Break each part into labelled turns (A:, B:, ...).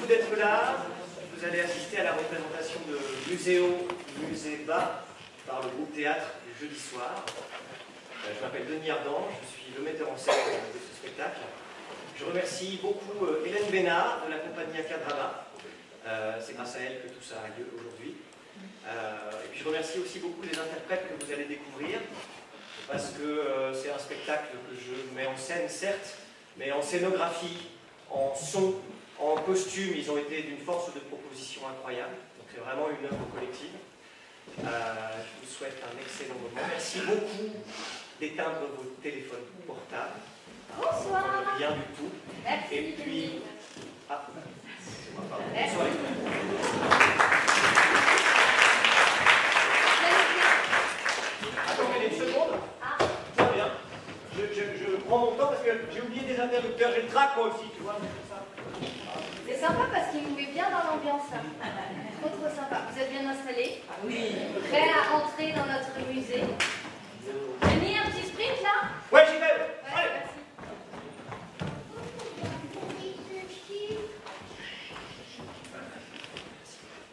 A: d'être là. Vous allez assister à la représentation de Musée Bas par le groupe théâtre du jeudi soir. Je m'appelle Denis Ardant, je suis le metteur en scène de ce spectacle. Je remercie beaucoup Hélène Bénard de la compagnie Acadrama. C'est grâce à elle que tout ça a lieu aujourd'hui. Et puis je remercie aussi beaucoup les interprètes que vous allez découvrir, parce que c'est un spectacle que je mets en scène, certes, mais en scénographie, en son, en costume, ils ont été d'une force de proposition incroyable. Donc c'est vraiment une œuvre collective. Je vous souhaite un excellent moment. Merci beaucoup d'éteindre vos téléphones portables.
B: Bonsoir.
A: Rien du tout.
B: Merci.
A: Et puis... Ah, c'est moi, pardon. Bonsoir. Attendez une seconde. Très bien. Je prends mon temps parce que j'ai oublié des interrupteurs. J'ai le trac moi aussi, tu vois.
B: C'est sympa parce qu'il nous met bien dans l'ambiance. Trop sympa. Vous êtes bien installés?
C: Oui.
B: Prêts à rentrer dans notre musée? Denis, un petit sprint là?
A: Ouais, j'y vais.
B: Ouais,
A: Allez.
B: merci.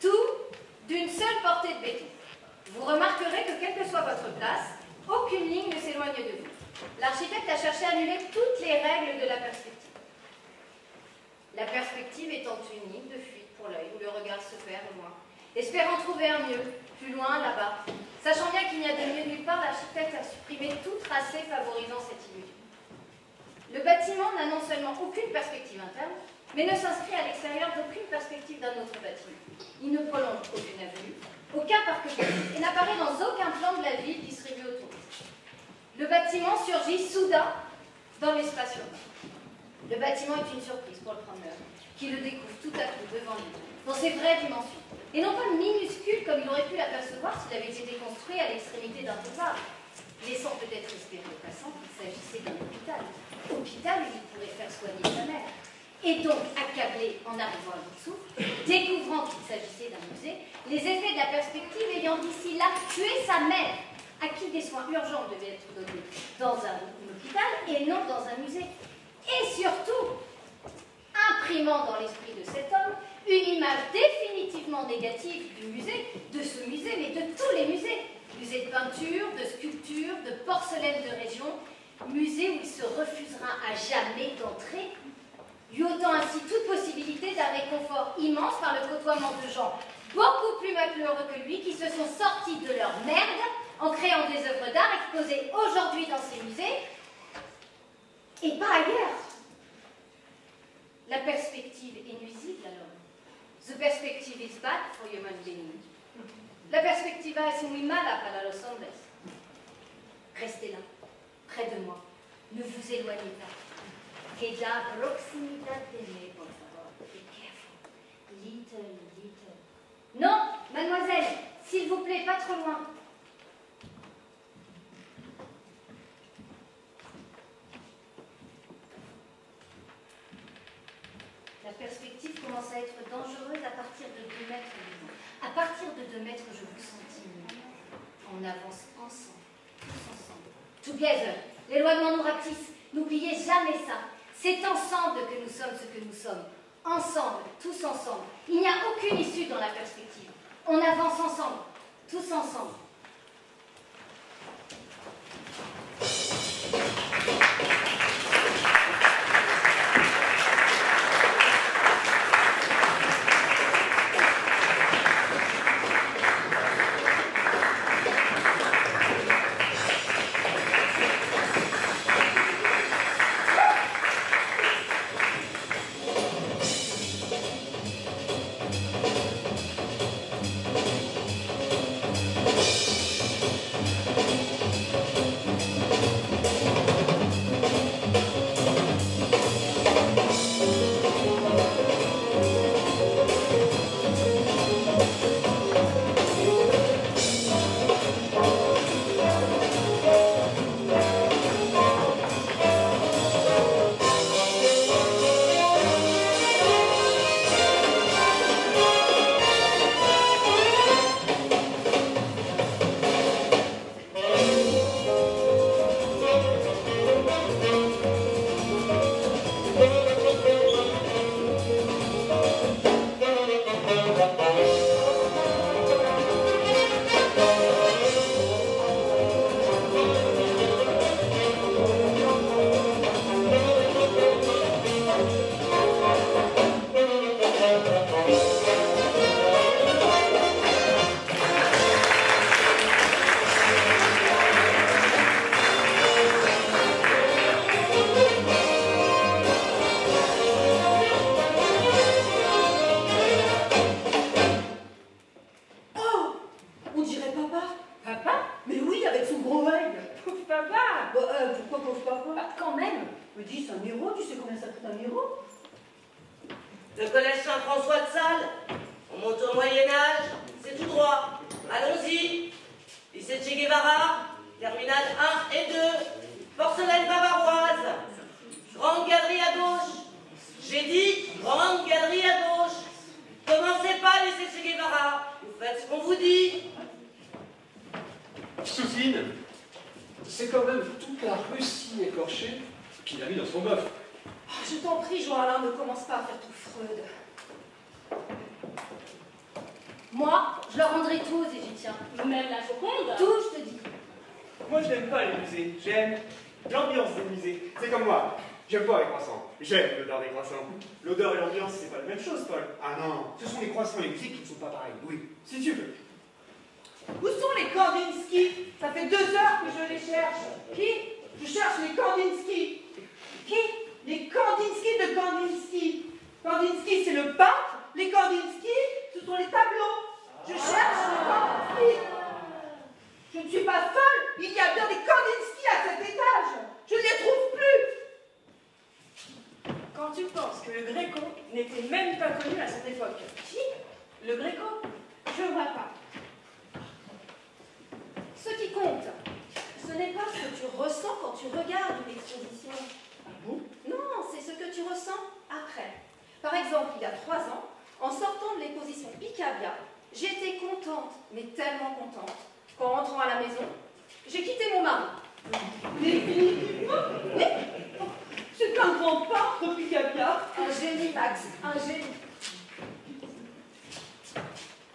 B: Tout d'une seule portée de béton. Vous remarquerez que quelle que soit votre place, aucune ligne ne s'éloigne de vous. L'architecte a cherché à annuler toutes les règles de la perspective. La perspective étant une ligne de fuite pour l'œil où le regard se perd au loin. Espérant trouver un mieux, plus loin, là-bas. Sachant bien qu'il n'y a de mieux nulle part, l'architecte a supprimé tout tracé favorisant cette illusion. Le bâtiment n'a non seulement aucune perspective interne, mais ne s'inscrit à l'extérieur d'aucune perspective d'un autre bâtiment. Il ne prolonge aucune avenue, aucun parc public, et n'apparaît dans aucun plan de la ville distribué autour. Le bâtiment surgit soudain dans l'espace urbain. Le bâtiment est une surprise pour le promeneur, qui le découvre tout à coup devant lui, dans ses vraies dimensions, et non pas minuscule comme il aurait pu l'apercevoir s'il avait été construit à l'extrémité d'un boulevard, laissant peut-être espérer aux passants qu'il s'agissait d'un hôpital. Hôpital où il pourrait faire soigner sa mère. Et donc, accablé en arrivant à bout de souffle, découvrant qu'il s'agissait d'un musée, les effets de la perspective ayant d'ici là tué sa mère, à qui des soins urgents devaient être donnés dans un hôpital et non dans un musée. Et surtout, imprimant dans l'esprit de cet homme une image définitivement négative du musée, de ce musée, mais de tous les musées. Musée de peinture, de sculpture, de porcelaine de région, musée où il se refusera à jamais d'entrer, lui ôtant ainsi toute possibilité d'un réconfort immense par le côtoiement de gens beaucoup plus malheureux que lui qui se sont sortis de leur merde en créant des œuvres d'art exposées aujourd'hui dans ces musées et pas ailleurs. La perspective est nuisible à l'homme. The perspective is bad for human being. La perspectiva es muy mala para los hombres. Restez là, près de moi. Ne vous éloignez pas. Queda proximidad de mí, por favor. Be careful. Little, little. Non, mademoiselle, s'il vous plaît, pas trop loin. La perspective commence à être dangereuse à partir de 2 mètres. À partir de 2 mètres, je vous sens timide. On avance ensemble, tous ensemble. Together. L'éloignement nous rapetisse. N'oubliez jamais ça. C'est ensemble que nous sommes ce que nous sommes. Ensemble, tous ensemble. Il n'y a aucune issue dans la perspective. On avance ensemble, tous ensemble.
C: papa. Pourquoi pauvre papa?
B: Bah, quand même.
C: Me dis, c'est un héros, tu sais combien ça coûte un héros?
D: Le collège Saint-François de Sales. On monte au Moyen-Âge, c'est tout droit. Allons-y. Lycée Che Guevara, terminale 1 et 2. Porcelaine bavaroise. Grande galerie à gauche. J'ai dit grande galerie à gauche. Commencez pas, lycée Che Guevara. Vous faites ce qu'on vous dit.
E: Soutine, c'est quand même toute la Russie écorchée qu'il a mis dans son bœuf.
B: Oh, je t'en prie, Jean-Alain, ne commence pas à faire tout Freud. Moi, je leur rendrai tout aux Égyptiens.
F: Même la Joconde.
B: Tout, je te dis.
A: Moi, je n'aime pas les musées. J'aime l'ambiance des musées. C'est comme moi. J'aime pas les croissants. J'aime l'odeur des croissants. L'odeur et l'ambiance, c'est pas la même chose, Paul.
G: Ah non, ce sont les croissants et les musiques qui ne sont pas pareils, oui.
A: Si tu veux.
C: Où sont les Kandinsky? Ça fait 2 heures que je les cherche. Qui? Je cherche les Kandinsky. Qui? Les Kandinsky de Kandinsky. Kandinsky, c'est le peintre. Les Kandinsky, ce sont les tableaux. Je cherche les Kandinsky. Je ne suis pas folle. Il y a bien des Kandinsky à cet étage. Je ne les trouve plus.
F: Quand tu penses que le Gréco n'était même pas connu à cette époque.
C: Qui?
F: Le Gréco? Je vois pas.
B: Ce qui compte, ce n'est pas ce que tu ressens quand tu regardes une exposition.
C: Ah bon?
B: Non, c'est ce que tu ressens après. Par exemple, il y a 3 ans, en sortant de l'exposition Picabia, j'étais contente, mais tellement contente, qu'en rentrant à la maison, j'ai quitté mon mari.
C: Définitivement. Mais c'est un grand peintre, Picabia.
B: Un génie, Max, un génie.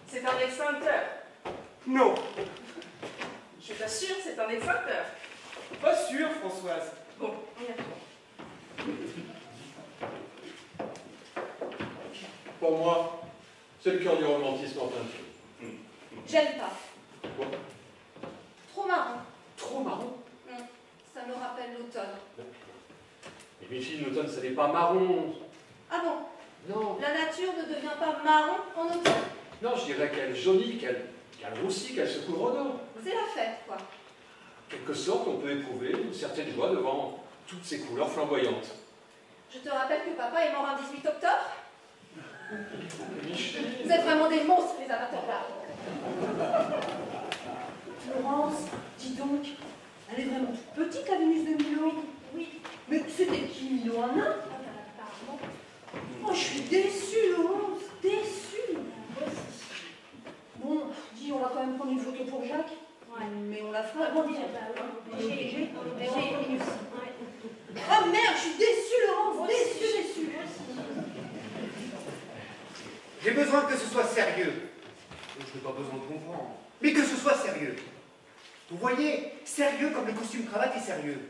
F: C'est un extincteur.
A: Non.
F: Je t'assure, c'est un extincteur.
A: Pas sûr, Françoise.
F: Bon, on y retourne.
E: Pour moi, c'est le cœur du romantisme en peinture.
B: J'aime pas.
E: Pourquoi?
B: Trop marrant.
E: Trop marron.
B: Ça me rappelle l'automne.
E: Mais mes filles, l'automne, ça n'est pas marron.
B: Ah bon?
E: Non.
B: La nature ne devient pas marron en automne?
E: Non, je dirais qu'elle jaunit, qu'elle roussit, qu'elle se couvre d'or.
B: C'est la fête, quoi.
E: En quelque sorte, on peut éprouver une certaine joie devant toutes ces couleurs flamboyantes.
B: Je te rappelle que papa est mort un 18 octobre.
E: Michel.
B: Vous êtes vraiment des monstres, les amateurs d'art.
C: Florence, dis donc, elle est vraiment toute petite, la Vénus de Milo.
B: Oui.
C: Mais c'était qui, Milo, un nain?
B: Apparemment.
C: Oh, je suis déçue, Laurence, déçue. Bon, dis, on va quand même prendre une photo pour Jacques.
B: Ouais.
C: Mais on la fera
B: Ah bon,
C: agrandir.
B: J'ai Vénus.
C: Oh merde, je suis déçue, Laurence, déçue.
G: J'ai besoin que ce soit sérieux. Je n'ai pas besoin de comprendre. Mais que ce soit sérieux. Vous voyez, sérieux comme le costume cravate est sérieux.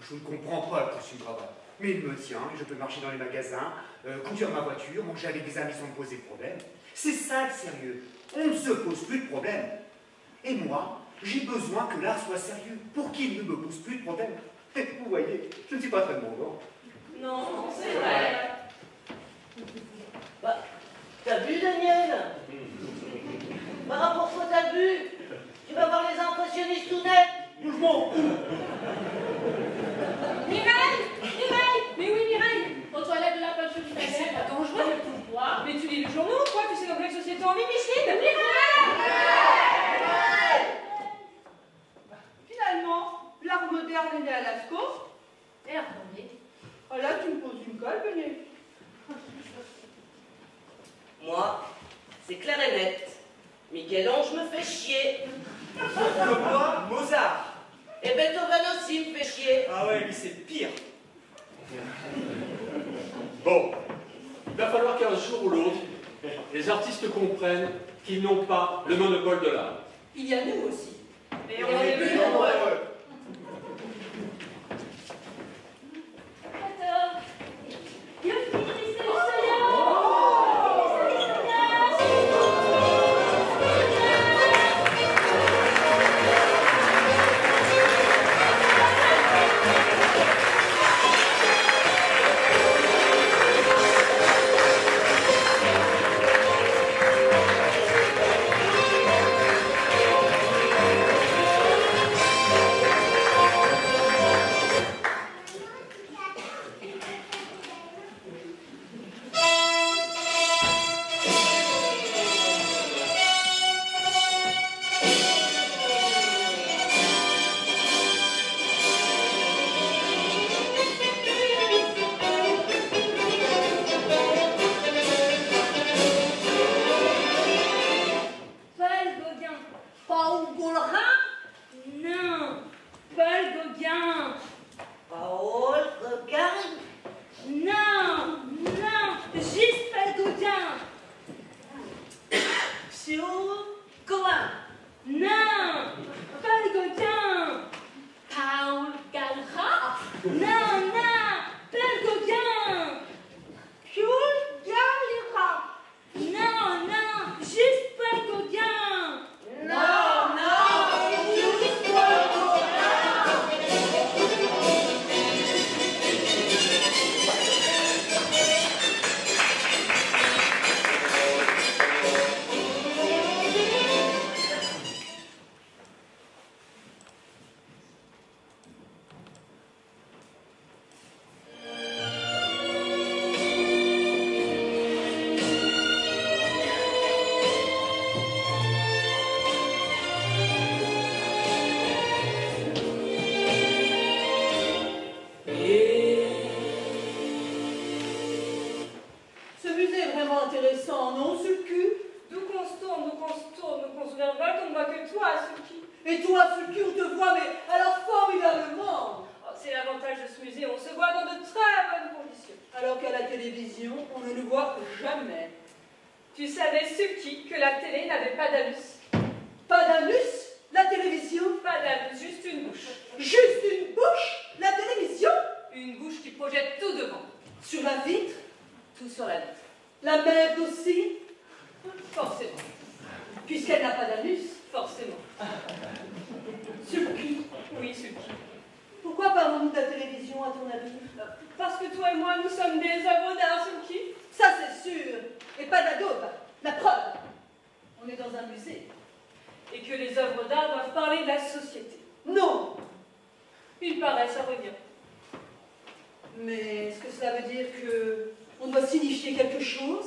G: Je ne comprends pas le costume cravate. Mais il me tient, je peux marcher dans les magasins, conduire ma voiture, manger avec des amis sans me poser de problème. C'est ça le sérieux. On ne se pose plus de problème. Et moi, j'ai besoin que l'art soit sérieux pour qu'il ne me pose plus de problème. Vous voyez, je ne suis pas très demandant.
F: Non, c'est vrai.
D: Bah, t'as vu, Daniel? Par rapport à quoi t'as vu? Tu vas voir les impressionnistes tout net.
A: Je m'en fous.
F: Mireille! Mireille! Mais oui, Mireille! Aux toilettes de la peinture italienne. C'est pas dangereux. Quoi? Mais tu lis les journaux, quoi? Tu sais dans quelle société on vit, Micheline?
C: Finalement, l'art moderne est né à Lascaux.
B: Et un premier.
C: Oh là, tu me poses une colle, Benet.
D: Moi, c'est clair et net. Michel-Ange me fait chier.
A: Comme moi, Mozart.
D: Et Beethoven aussi me fait chier.
A: Ah ouais, lui, c'est pire.
E: Bon, il va falloir qu'un jour ou l'autre, les artistes comprennent qu'ils n'ont pas le monopole de l'art.
C: Il y a nous aussi.
F: Mais on est plus nombreux. Gauguin.
D: Paul Gauguin.
F: Non, non, juste pas Gauguin.
D: Sur Gauguin.
F: Non, pas Gauguin.
B: Paul Galra.
F: Non, non, pas Gauguin.
C: Jules Galera.
F: Non, non, juste pas Gauguin.
D: Non, non, juste pas
C: Ce musée est vraiment intéressant, non, sur le cul?
F: D'où qu'on se tourne, d'où qu'on se tourne, d'où qu'on se verra, qu'on ne voit que toi, Suki.
C: Et toi, sur le cul, on te voit, mais alors formidablement.
F: Oh, c'est l'avantage de ce musée, on se voit dans de très bonnes conditions.
C: Alors qu'à la télévision, on ne nous voit jamais.
F: Tu savais, Suki, que la télé n'avait pas d'anus.
C: Pas d'anus? La télévision?
F: Pas d'anus, juste une bouche.
C: Juste une bouche? La télévision?
F: Une bouche qui projette tout devant.
C: Sur la vitre?
F: Tout sur la vitre.
C: La merde aussi?
F: Forcément.
C: Puisqu'elle n'a pas d'anus?
F: Forcément.
C: Sur le cul.
F: Oui, Suki.
C: Pourquoi parlons-nous de la télévision, à ton avis?
F: Parce que toi et moi, nous sommes des œuvres d'art, Suki.
C: Ça, c'est sûr. Et pas d'adobe. La preuve. On est dans un musée.
F: Et que les œuvres d'art doivent parler de la société.
C: Non.
F: Il paraît, ça revient.
C: Mais est-ce que cela veut dire que on doit signifier quelque chose?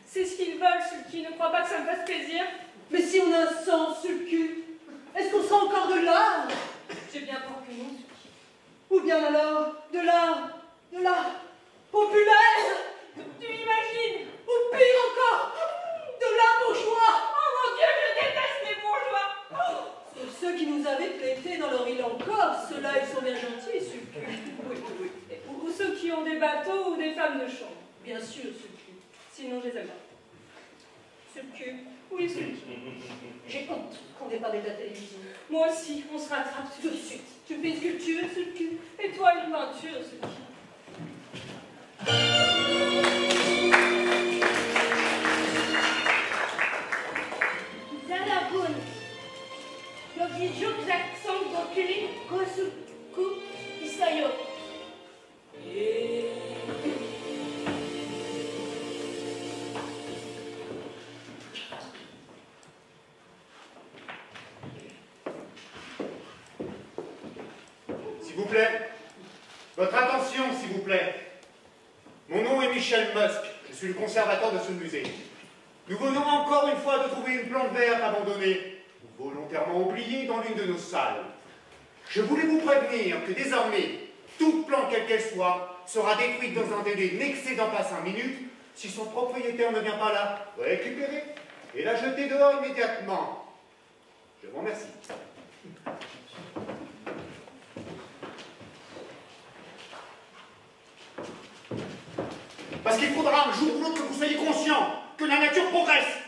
F: C'est ce qu'ils veulent, Suki. Ne crois pas que ça me fasse plaisir.
C: Mais si on a un sang sur le cul, est-ce qu'on sera encore de l'art?
F: J'ai bien peur que non, Suki.
C: Ou bien alors de l'art populaire?
F: Tu imagines?
C: Ou pire encore, de l'art bourgeois?
F: Oh mon Dieu, je déteste les bourgeois.
C: Sauf ceux qui nous avaient plaidé dans leur île encore, ceux-là, ils sont bien gentils sur le cul. Oui, oui, oui.
F: Ou ceux qui ont des bateaux ou des femmes de chambre.
C: Bien sûr, sur le cul.
F: Sinon, je les aime pas.
C: Sur le cul.
F: Oui, Suki.
C: J'ai honte qu'on ait parlé de la télévision.
F: Moi aussi, on se rattrape
C: Tout de suite. Tu fais une sculpture sur le cul.
F: Et toi, une peinture, Suki.
B: Zalabun. Logijuk zakson dokili kosuku isayo.
G: S'il vous plaît, votre attention, s'il vous plaît. Mon nom est Michel Musk, je suis le conservateur de ce musée. Nous venons encore une fois de trouver une plante verte abandonnée, ou volontairement oubliée dans l'une de nos salles. Je voulais vous prévenir que désormais, toute plante quelle qu'elle soit sera détruite dans un délai n'excédant pas 5 minutes si son propriétaire ne vient pas la récupérer et la jeter dehors immédiatement. Je vous remercie. Parce qu'il faudra un jour ou l'autre que vous soyez conscients que la nature progresse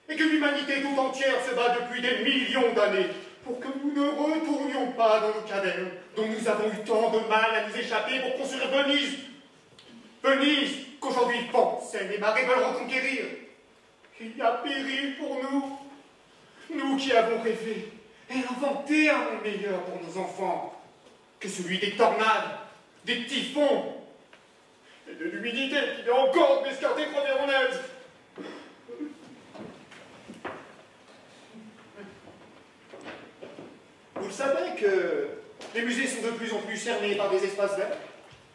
G: et que l'humanité tout entière se bat depuis des millions d'années pour que nous ne retournions pas dans nos cavernes dont nous avons eu tant de mal à nous échapper pour construire Venise. Venise qu'aujourd'hui Pont, Seine et Marais veulent reconquérir. Il y a péril pour nous, nous qui avons rêvé et inventé un monde meilleur pour nos enfants que celui des tornades, des typhons et de l'humidité qui vient encore de m'escarter Croix-Véronèse. Vous le savez que les musées sont de plus en plus cernés par des espaces verts,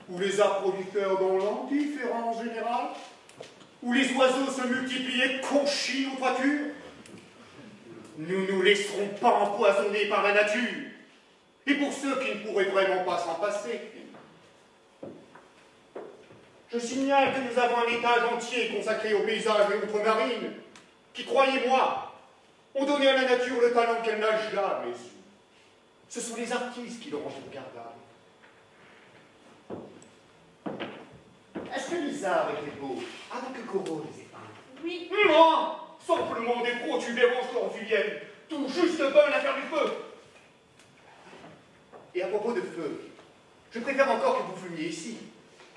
G: où les arbres prolifèrent dans l'indifférence générale, où les oiseaux se multiplient et conchinent aux toitures. Nous ne nous laisserons pas empoisonner par la nature. Et pour ceux qui ne pourraient vraiment pas s'en passer, je signale que nous avons un étage entier consacré aux paysages et outre-marines, qui, croyez-moi, ont donné à la nature le talent qu'elle n'a jamais eu. Ce sont les artistes qui le rendent regardable. Est-ce que les arts étaient beaux avant que Corot les épingle?
B: Oui.
G: Non, simplement des protubérances corviennes, tout juste bonnes à faire du feu. Et à propos de feu, je préfère encore que vous fumiez ici.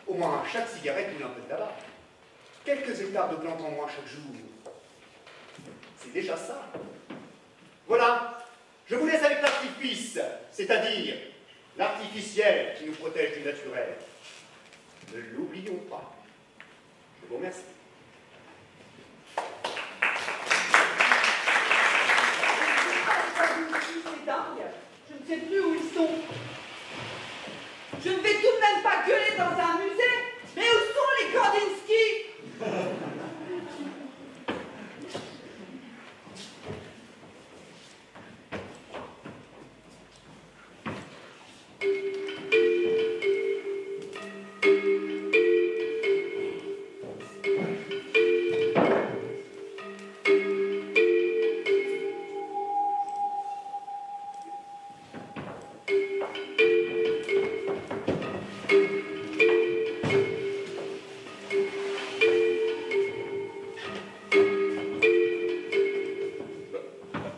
G: Au moins, chaque cigarette brûle un peu de tabac. Quelques hectares de plantes en moins chaque jour. C'est déjà ça. Voilà, je vous laisse avec l'artifice, c'est-à-dire l'artificiel qui nous protège du naturel. Ne l'oublions pas. Je vous remercie.
C: C'est dingue. Je ne sais plus où ils sont. Je ne vais tout de même pas gueuler dans un musée. Mais où sont les Kandinsky?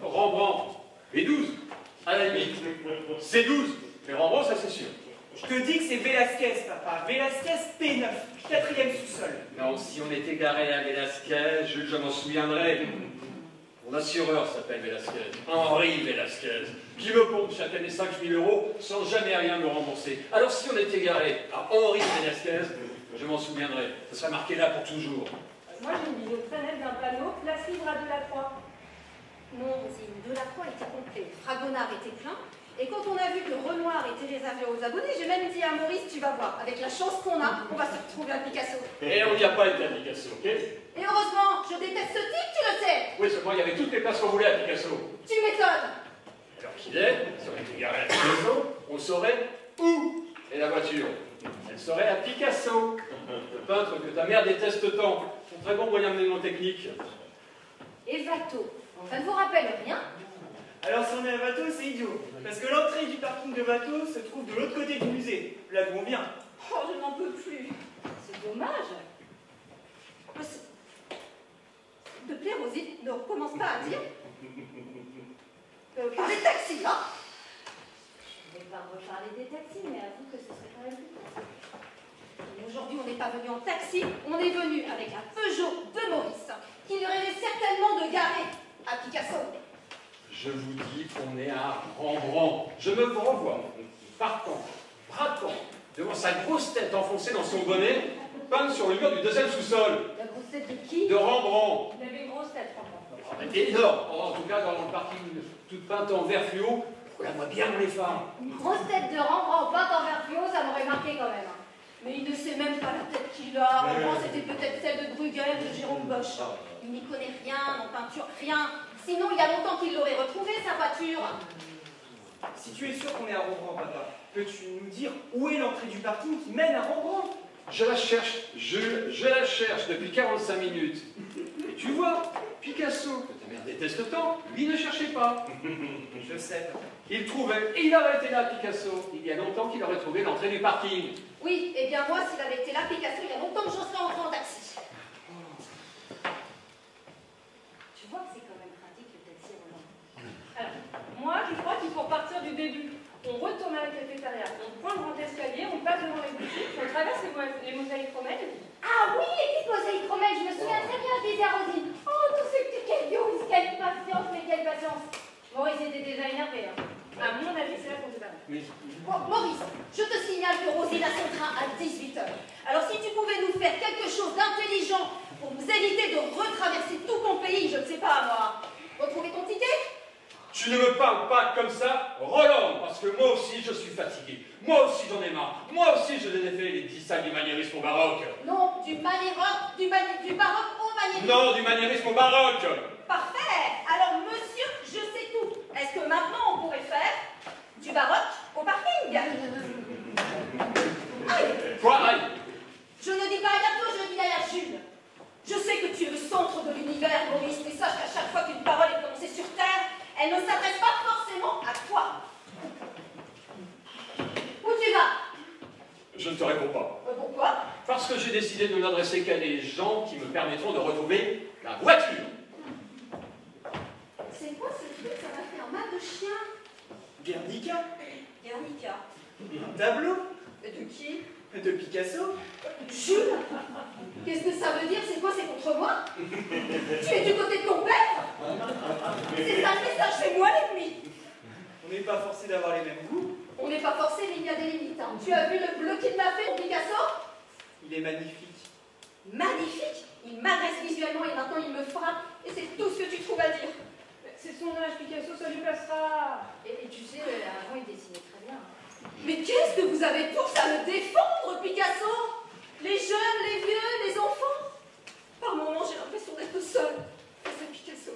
E: Rembrandt, et 12, à la limite. C'est 12, mais Rembrandt, ça c'est sûr.
A: Je te dis que c'est Velasquez, papa. Velasquez P9, 4e sous-sol.
E: Non, si on était garé à Velasquez, je m'en souviendrai. Mon assureur s'appelle Velasquez, Henri Velasquez, qui me pompe chaque année 5 000 € sans jamais rien me rembourser. Alors si on était garé à Henri Velasquez, je m'en souviendrai. Ça serait marqué là pour toujours.
F: Moi, j'ai une vidéo très nette d'un panneau, place libre à Delacroix.
B: Non, Rosine, Delacroix était complet, Fragonard était plein, et quand on a vu que Renoir était réservé aux abonnés, j'ai même dit à Maurice, tu vas voir, avec la chance qu'on a, on va se retrouver à Picasso.
E: Et on n'y a pas été à Picasso, ok?
B: Et heureusement, je déteste ce type, tu le sais.
E: Oui, seulement il y avait toutes les places qu'on voulait à Picasso.
B: Tu m'étonnes.
E: Alors qu'il est, si on était garé à Picasso, on saurait où est la voiture. Elle serait à Picasso, le peintre que ta mère déteste tant. Son très bon moyen de mnémotechnique.
B: Et Watteau, ça ne vous rappelle rien?
A: Alors si on est à Watteau, c'est idiot. Parce que l'entrée du parking de Watteau se trouve de l'autre côté du musée, là d'où on vient.
B: Oh, je n'en peux plus. C'est dommage. S'il te plaît, Rosine, ne recommence pas à dire. Parler de taxi, hein? Je ne vais pas reparler des taxis, mais avoue que ce serait quand même plus tard. Aujourd'hui, on n'est pas venu en taxi, on est venu avec un Peugeot de Maurice, qui nous rêvait certainement de garer à Picasso.
E: Je vous dis qu'on est à Rembrandt. Je me renvoie, partant, braquant, devant sa grosse tête enfoncée dans son bonnet, peinte sur le mur du deuxième sous-sol.
B: La grosse tête de qui?
E: De Rembrandt.
F: Il avait une grosse tête, Rembrandt.
E: Ah, mais énorme. En tout cas, dans le parking, toute peinte en vert fluo, on la voit bien dans les phares.
B: Une grosse tête de Rembrandt peinte en vert fluo, ça m'aurait marqué quand même. Mais il ne sait même pas la tête qu'il a. Rembrandt, c'était peut-être celle de Bruegel, de Jérôme Bosch. Il n'y connaît rien en peinture, rien. Sinon, il y a longtemps qu'il l'aurait retrouvée, sa peinture.
A: Si tu es sûr qu'on est à Rembrandt, papa, peux-tu nous dire où est l'entrée du parking qui mène à Rembrandt?
E: Je la cherche, je la cherche depuis 45 minutes. Et tu vois, Picasso, que ta mère déteste tant, lui ne cherchait pas.
A: Je sais.
E: Il trouvait, et il aurait été là, Picasso. Il y a longtemps qu'il aurait trouvé l'entrée du parking.
B: Oui, et bien moi, s'il avait été là, Picasso, il y a longtemps que j'en serais entré en taxi. Tu vois que c'est quand même pratique le taxi, Roland.
F: Alors, moi, je crois qu'il faut repartir du début. On retourne à la cafétéria, on prend le grand escalier, on passe devant les boutiques, on traverse les mosaïques romaines.
B: Ah oui, les petites mosaïques romaines, je me souviens très bien, je disais à Rosine. Oh, tous ces petits cailloux, quelle patience, mais quelle patience. Maurice était déjà énervé. Hein.
F: À mon avis, c'est là qu'on se barre.
B: Bon, Maurice, je te signale que Rosine a son train à 18h. Alors si tu pouvais nous faire quelque chose d'intelligent pour nous éviter de retraverser tout ton pays, je ne sais pas moi, retrouver ton ticket?
E: Tu ne me parles pas comme ça, Roland, parce que moi aussi je suis fatigué. Moi aussi j'en ai marre. Moi aussi je les ai fait les 10 salles du maniérisme au baroque.
B: Non, du baroque au maniérisme.
E: Non, du maniérisme au baroque.
B: Parfait. Alors monsieur, je sais tout. Est-ce que maintenant on pourrait faire du baroque au parking? Aïe.
E: Quoi, aïe?
B: Je ne dis pas à Yato, je dis à la Jules. Je sais que tu es le centre de l'univers, Maurice, mais sache qu'à chaque fois qu'une parole est prononcée sur Terre, elle ne s'adresse pas forcément à toi.
E: Je ne te réponds pas.
B: Pourquoi?
E: Parce que j'ai décidé de n'adresser qu'à des gens qui me permettront de retrouver la voiture.
B: C'est quoi ce truc? Ça m'a fait un mal de chien.
A: Guernica,
B: Guernica.
A: un tableau
B: De qui?
A: de Picasso.
B: Jules? Qu'est-ce que ça veut dire? C'est quoi? C'est contre moi? Tu es du côté de ton père? C'est ça le message, c'est moi l'ennemi.
A: On n'est pas forcé d'avoir les mêmes goûts.
B: On n'est pas forcé, mais il y a des limites. Hein. Tu as vu le bleu qu'il m'a fait, mon Picasso?
A: Il est magnifique.
B: Magnifique. Il m'agresse visuellement et maintenant il me frappe. Et c'est tout ce que tu trouves à dire.
F: C'est son âge, Picasso, ça lui passera.
B: Et tu sais, avant il dessinait très bien. Mais qu'est-ce que vous avez tous à me défendre, Picasso? Les jeunes, les vieux, les enfants? Par moments, j'ai l'impression d'être seule face à Picasso.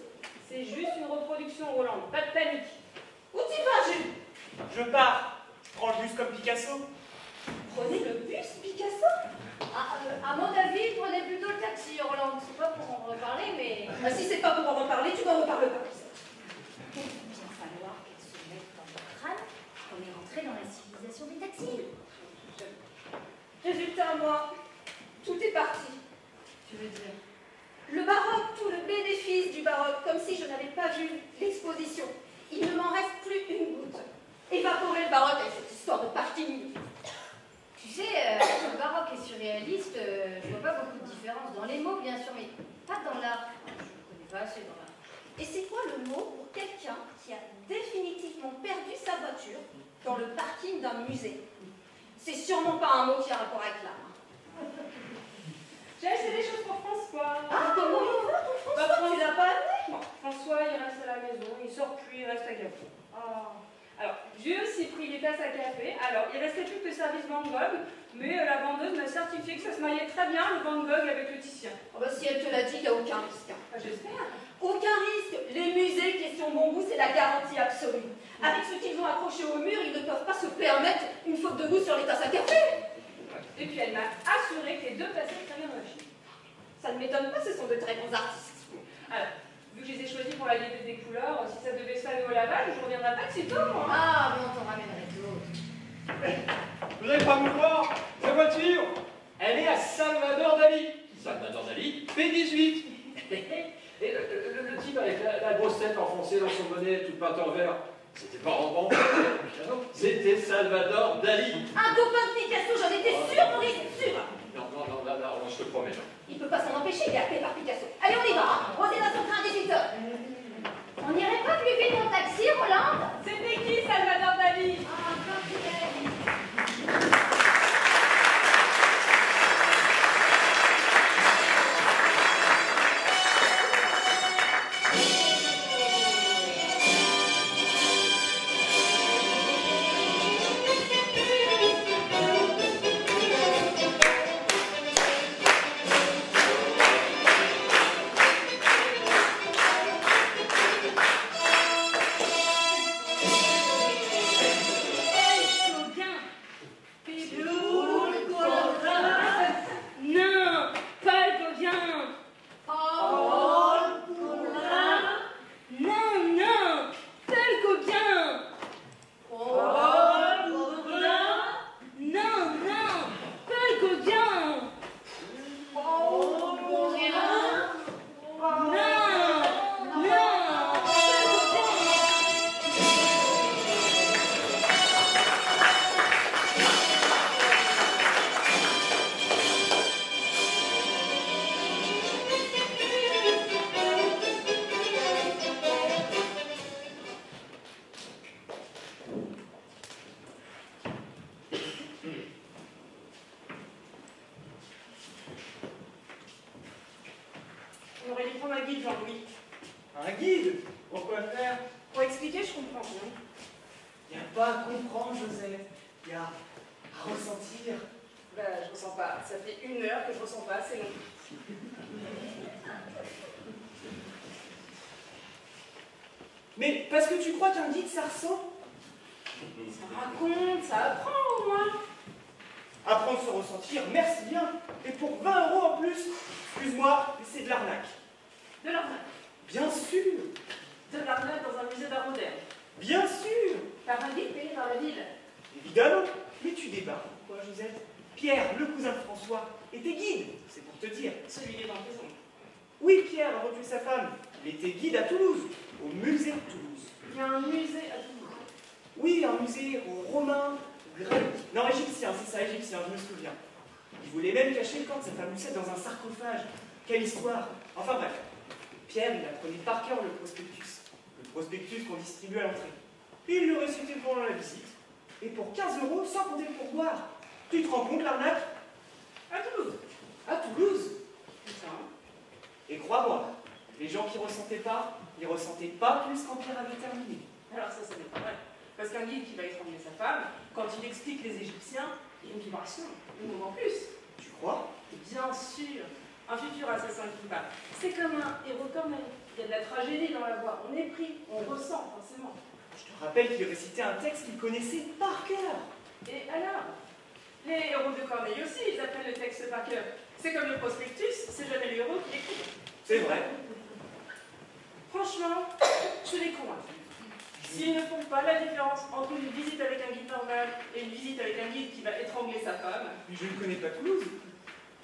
F: C'est juste une reproduction, Roland, pas de panique.
B: Où tu vas, Jules?
A: Je pars. Je prends le bus comme Picasso.
B: Prenez le bus, Picasso? À mon avis, prenez plutôt le taxi, Roland. C'est pas pour en reparler, mais... Ah, si c'est pas pour en reparler, tu n'en reparles pas.
H: Il va bien falloir qu'elle se mette dans le crâne qu'on est rentré dans la civilisation des taxis.
B: Résultat, moi, tout est parti.
F: Tu veux dire?
B: Le baroque, tout le bénéfice du baroque, comme si je n'avais pas vu l'exposition. Il ne m'en reste plus une goutte. Évaporer le baroque avec cette histoire de parking.
H: Tu sais, le baroque et surréaliste, je vois pas beaucoup de différence dans les mots, bien sûr, mais pas dans l'art. Je ne connais pas assez dans l'art.
B: Et c'est quoi le mot pour quelqu'un qui a définitivement perdu sa voiture dans le parking d'un musée? C'est sûrement pas un mot qui a rapport avec l'art.
F: J'ai acheté des choses pour François.
B: Ah, comment il va, ton François? Tu l'as pas amené?
F: Non, François, il reste à la maison, il sort plus, il reste à café. Ah. Alors, j'ai aussi pris des tasses à café. Alors, il restait plus que le service Van Gogh, mais la vendeuse m'a certifié que ça se mariait très bien, le Van Gogh avec le Titien.
B: Oh bah, si elle te l'a dit, il n'y a aucun risque.
F: Ah, j'espère.
B: Aucun risque. Les musées, question bon goût, c'est la garantie absolue. Avec ce qu'ils ont accroché au mur, ils ne peuvent pas se permettre une faute de goût sur les tasses à café.
F: Et puis, elle m'a assuré que les deux passaient très bien dans la Chine.
B: Ça ne m'étonne pas, ce sont de très bons artistes.
F: Alors, vu que je les ai choisis pour la gaieté des couleurs, si ça devait se faire au lavage, je ne reviendrai pas de sitôt, moi.
H: Ah, mais on t'en ramènerait d'autres.
E: Vous n'allez pas me voir? Sa voiture, elle est à Salvador Dali. Salvador Dali, P18. Et le type avec la grosse tête enfoncée dans son bonnet, tout peinte en vert, c'était pas Rembrandt, c'était Salvador Dali.
B: Un copain de Picasso, j'en étais sûre, Maurice, sûre.
E: Non, là, je te promets.
B: Il ne peut pas s'en empêcher, il est appelé par Picasso. Allez, on y va, hein. On est dans son train à 18h.
H: On n'irait pas plus vite en taxi, Roland?
F: C'était qui, Salvador Dali?
H: Ah, parfait.
C: On aurait dû prendre un guide, Jean-Louis.
A: Un guide? Pourquoi faire?
C: Pour expliquer, je comprends rien.
A: Il n'y a pas à comprendre, Joseph. Il y a à ressentir.
C: Ben, je ressens pas. Ça fait 1 heure que je ressens pas, c'est long.
A: Mais parce que tu crois qu'un guide, ça ressent?
C: Ça raconte, ça apprend au moins.
A: Apprendre se ressentir, merci bien. Et pour 20 € en plus, excuse-moi, mais c'est de l'arnaque.
C: De l'arnaque.
A: Bien sûr,
C: De l'arnaque dans un musée d'art moderne.
A: bien sûr,
B: Par un guide payé par la ville.
A: évidemment. Mais tu débats, pourquoi, Josette? Pierre, le cousin de François, était guide, c'est pour te dire.
F: Celui qui est en prison.
A: Oui, Pierre a retué sa femme. Il était guide à Toulouse, au musée de Toulouse.
F: Il y a un musée à Toulouse.
A: Oui, un musée romain, grec. Non, égyptien, c'est ça, égyptien, je me souviens. Il voulait même cacher le corps de sa femme Lucette dans un sarcophage. Quelle histoire! Enfin bref, Pierre, il apprenait par cœur le prospectus. Le prospectus qu'on distribue à l'entrée. Il le récitait pendant la visite. Et pour 15 € sans compter le pourboire. Tu te rends compte, l'arnaque?
F: À Toulouse.
A: À Toulouse.
F: Putain.
A: Et crois-moi, les gens qui ressentaient pas, ils ressentaient pas plus quand Pierre avait terminé.
F: Alors ça n'est pas vrai. Parce qu'un guide qui va étrangler sa femme, quand il explique les Égyptiens, il y a une vibration, une moment en plus.
A: Tu crois?
F: Bien sûr. Un futur assassin qui bat. C'est comme un héros quand même. Il y a de la tragédie dans la voix. On est pris, on ressent forcément.
A: Je te rappelle qu'il récitait un texte qu'il connaissait par cœur.
F: Et alors? Les héros de Corneille aussi, ils apprennent le texte par cœur. C'est comme le prospectus, c'est jamais le héros qui l'écrit.
A: C'est vrai.
F: Franchement, je les convainc. S'ils ne font pas la différence entre une visite avec un guide normal et une visite avec un guide qui va étrangler sa femme.
A: Mais je ne connais pas Toulouse.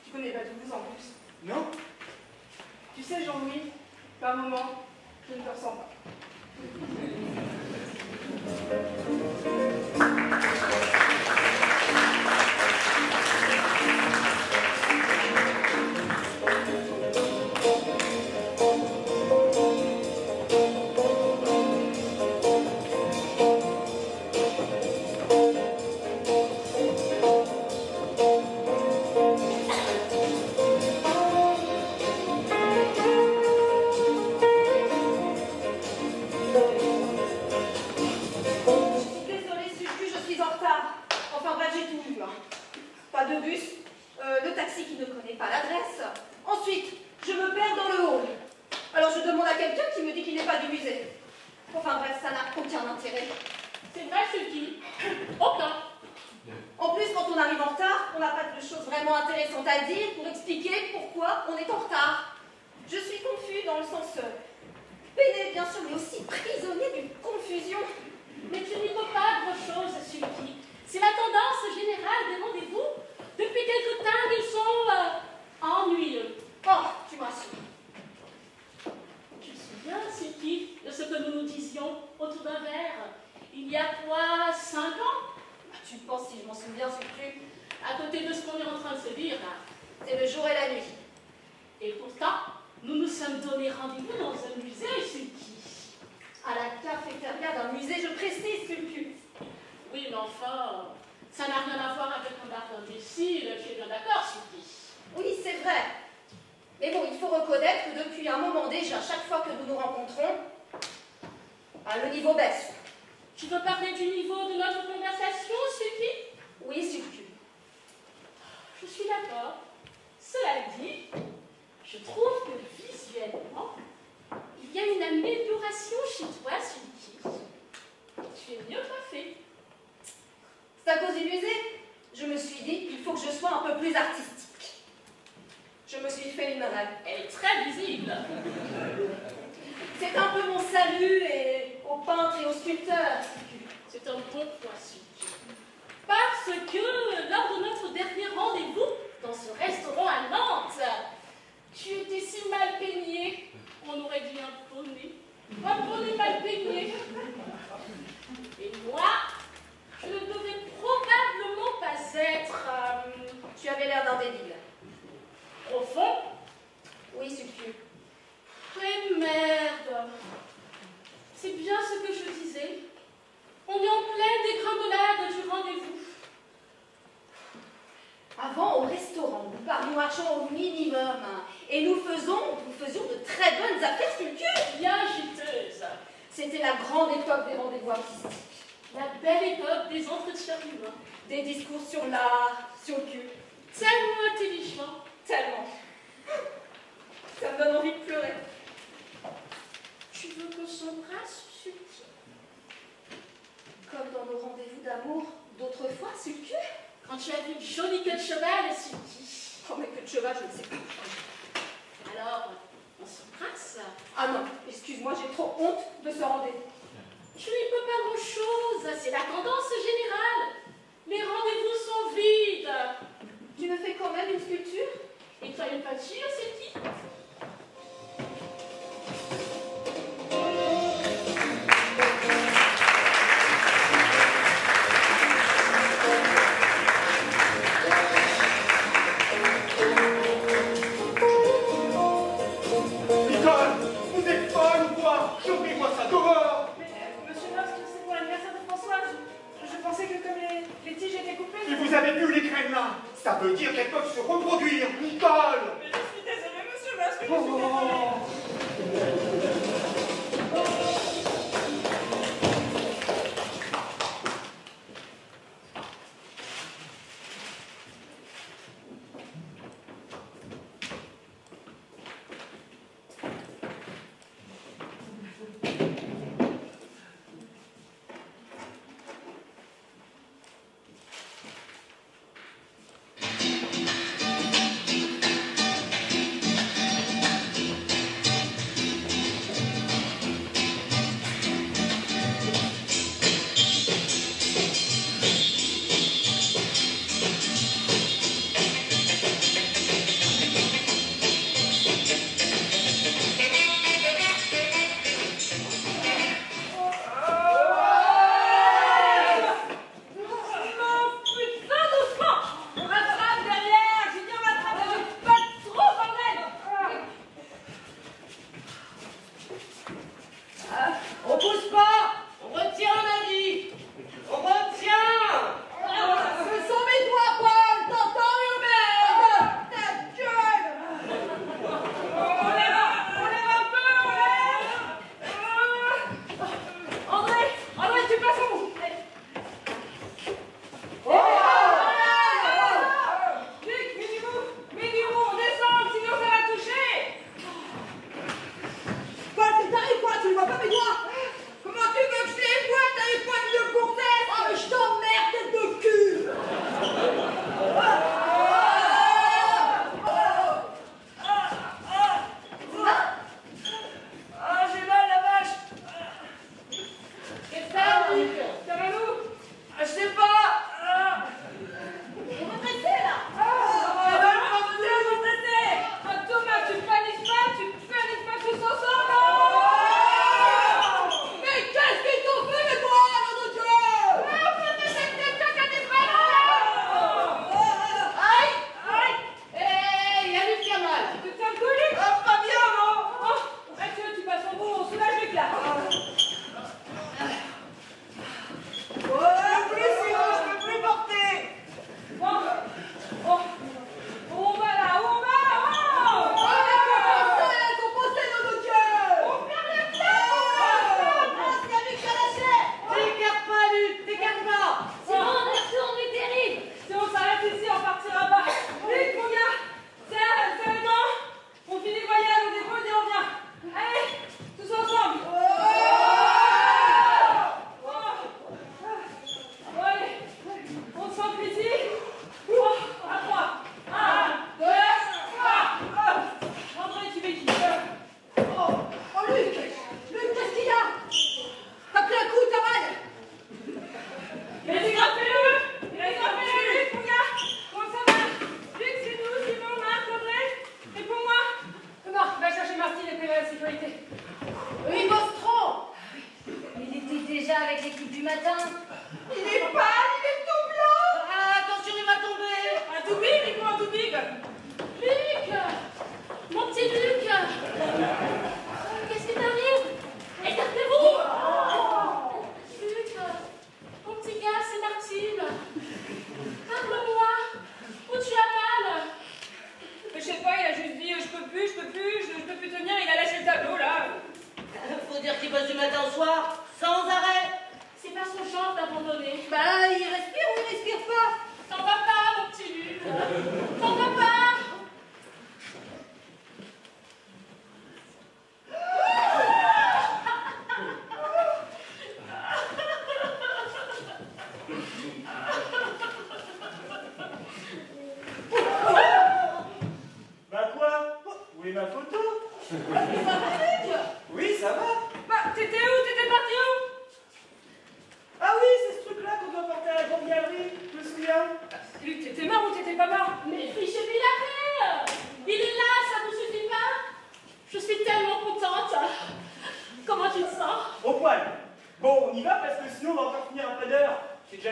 F: Tu connais pas Toulouse en plus.
A: Non?
F: Tu sais, Jean-Louis, par moment, je ne te ressens pas.
I: Je n'y peux pas grand-chose, c'est la tendance générale. Les rendez-vous
F: voiture, c'est qui?
G: Nicole, vous êtes folle ou quoi? Chopez-moi ça dehors!
F: Mais, monsieur Moss, c'est pour l'anniversaire de Françoise. Je pensais que comme les tiges étaient coupées...
G: Et vous avez vu les crèmes là? Ça veut dire qu'elles peuvent se reproduire, Nicole!
F: Mais je suis désolée, monsieur Moss, mais je suis désolée.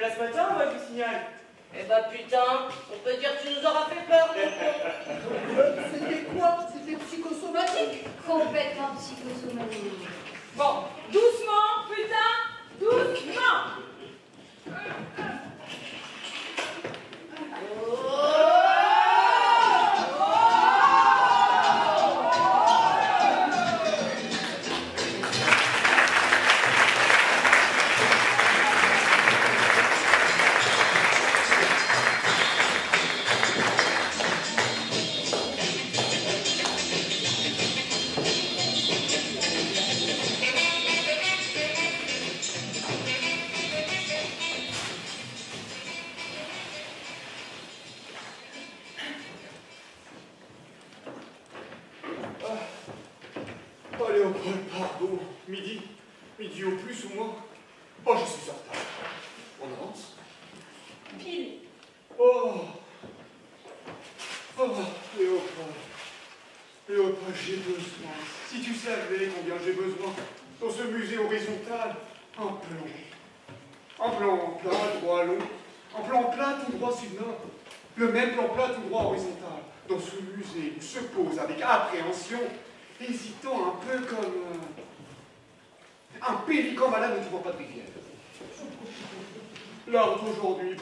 A: là ce matin, moi, je vous signale.
D: Eh bah putain, on peut dire que tu nous auras fait peur, mon con.
C: C'était quoi? C'était psychosomatique?
B: Complètement psychosomatique.
F: Bon, doucement, putain, doucement.
G: Oh Léopold, pardon. Midi au plus ou moins. Oh, je suis en retard. On avance?
F: Pile.
G: Oh, Léopold. Léopold, j'ai besoin. Si tu savais combien j'ai besoin dans ce musée horizontal, un plan plat, droit long, un plan plat tout droit sud-nord, le même plan plat tout droit horizontal, dans ce musée où se pose avec appréhension, hésitant un peu comme un pélican malade ne trouvant pas de rivière. L'art d'aujourd'hui,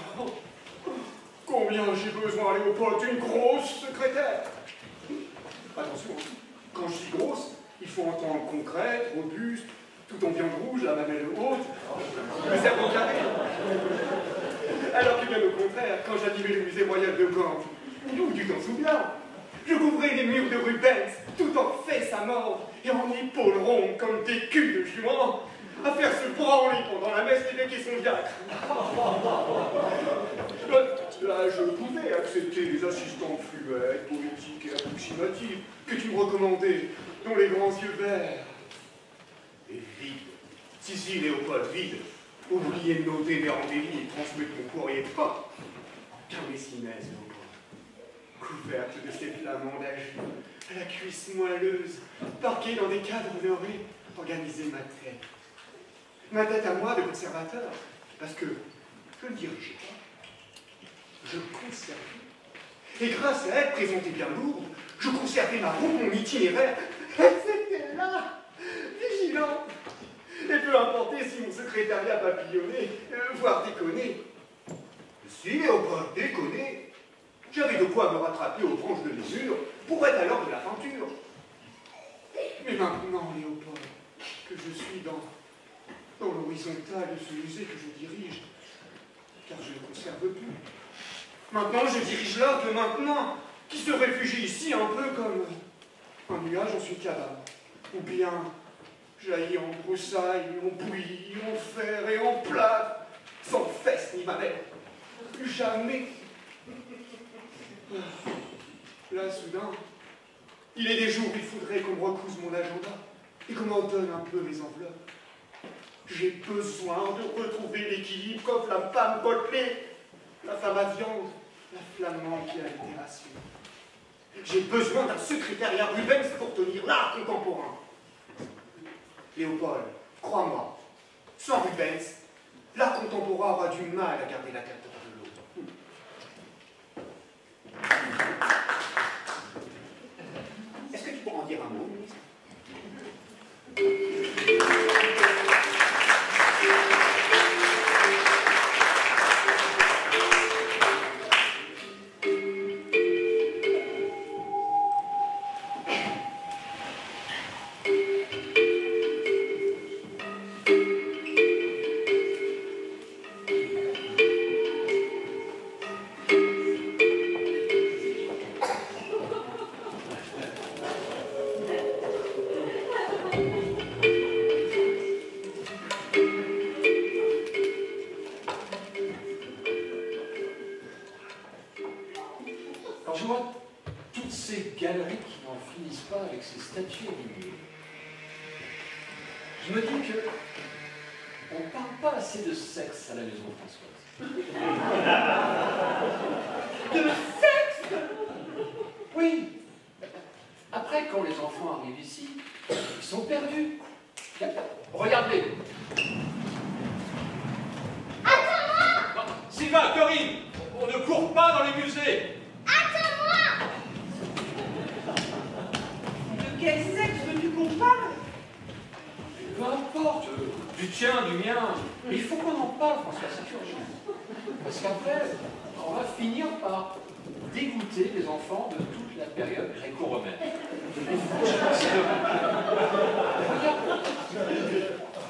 G: combien j'ai besoin, Léopold, d'une grosse secrétaire. Attention, quand je dis grosse, il faut entendre concrète, robuste, tout en viande rouge, la mamelle haute, le cerveau carré. Alors que bien au contraire, quand j'animais le musée royal de Gand, où tu t'en souviens, je couvrais les murs de Rubens, tout en fesse à mort, et en épaules rondes comme des culs de jument, à faire se branler pendant la messe d'évêque et son diacre. Là, je pouvais accepter les assistants fluettes, poétiques et approximatives que tu me recommandais, dont les grands yeux verts. Et vide. Si, Léopold, vide. Oubliez de noter mes rendez-vous et transmettre mon courrier de pas. Car mes cinesses, couverte de ces flamants d'agir, à la cuisse moelleuse, parquée dans des cadres dorés, organisée ma tête. Ma tête à moi de conservateur, parce que je ne dirigeais pas. Je conservais. Et grâce à elle, présentée bien lourde, je conservais ma route, mon itinéraire. Elle était là, vigilante. Et peu importe si mon secrétariat papillonnait, voire déconnait. Si Léopold déconnait, j'avais de quoi me rattraper aux branches de mesure pour être à l'heure de la peinture. Mais maintenant, Léopold, que je suis dans l'horizontale de ce musée que je dirige, car je ne conserve plus. Maintenant, je dirige l'art de maintenant, qui se réfugie ici un peu comme un nuage en une cabane, ou bien jaillit en broussailles, en bouillie, en fer et en plâtre, sans fesse ni mamelle. Plus jamais. Là, soudain, il est des jours où il faudrait qu'on me recouse mon agenda et qu'on m'en donne un peu mes enveloppes. J'ai besoin de retrouver l'équilibre comme la femme Botley, la femme à viande, la flamande qui a l'allitération. J'ai besoin d'un secrétariat Rubens pour tenir l'art contemporain. Léopold, crois-moi, sans Rubens, l'art contemporain aura du mal à garder la tête hors de l'eau. Est-ce que tu pourrais en dire un mot, ministre?
E: Quand je vois toutes ces galeries qui n'en finissent pas avec ces statues alignées, je me dis que on ne parle pas assez de sexe à la maison Françoise.
C: De sexe?
E: Oui. Après, quand les enfants arrivent ici, ils sont perdus. Regardez.
H: Attends-moi!
E: tien, du mien. Mais il faut qu'on en parle, François, c'est urgent. Parce qu'après, on va finir par dégoûter les enfants de toute la période gréco-romaine.